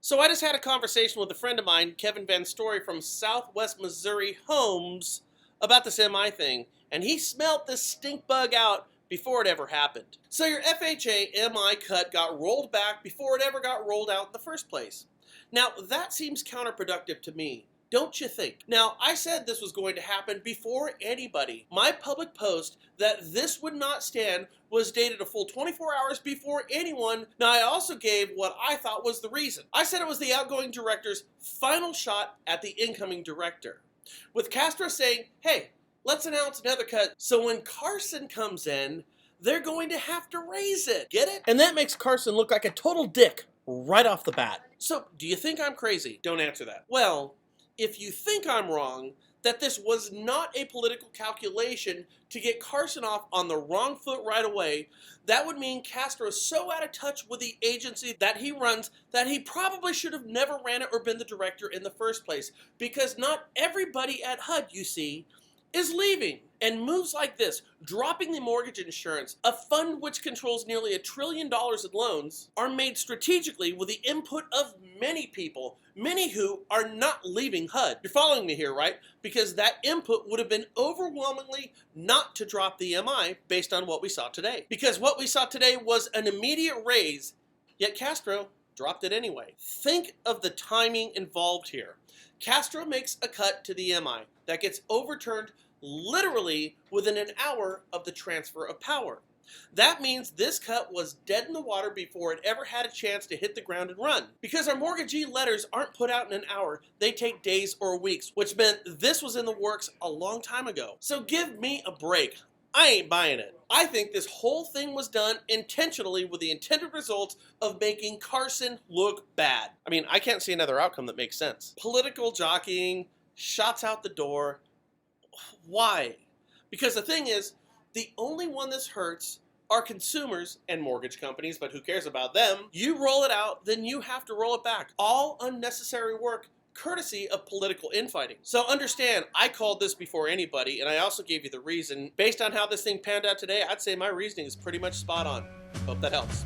So I just had a conversation with a friend of mine, Kevin Van Story from Southwest Missouri Homes, about this MI thing, and he smelt this stink bug out before it ever happened. So your FHA MI cut got rolled back before it ever got rolled out in the first place. Now that seems counterproductive to me. Don't you think? Now, I said this was going to happen before anybody. My public post that this would not stand was dated a full 24 hours before anyone. Now, I also gave what I thought was the reason. I said it was the outgoing director's final shot at the incoming director, with Castro saying, hey, let's announce another cut. So when Carson comes in, they're going to have to raise it. Get it? And that makes Carson look like a total dick right off the bat. So, do you think I'm crazy? Don't answer that. Well, if you think I'm wrong, that this was not a political calculation to get Carson off on the wrong foot right away, that would mean Castro is so out of touch with the agency that he runs that he probably should have never ran it or been the director in the first place. Because not everybody at HUD, you see, is leaving. And moves like this, dropping the mortgage insurance, a fund which controls nearly $1 trillion in loans, are made strategically with the input of many people, many who are not leaving HUD. You're following me here, right? Because that input would have been overwhelmingly not to drop the MI based on what we saw today. Because what we saw today was an immediate raise, yet Castro dropped it anyway. Think of the timing involved here. Castro makes a cut to the MI that gets overturned literally within an hour of the transfer of power. That means this cut was dead in the water before it ever had a chance to hit the ground and run. Because our mortgagee letters aren't put out in an hour, they take days or weeks, which meant this was in the works a long time ago. So give me a break. I ain't buying it. I think this whole thing was done intentionally with the intended results of making Carson look bad. I mean, I can't see another outcome that makes sense. Political jockeying, shots out the door. Why? Because the thing is, the only one this hurts are consumers and mortgage companies, but who cares about them? You roll it out, then you have to roll it back. All unnecessary work, courtesy of political infighting. So understand, I called this before anybody, and I also gave you the reason. Based on how this thing panned out today, I'd say my reasoning is pretty much spot on. Hope that helps.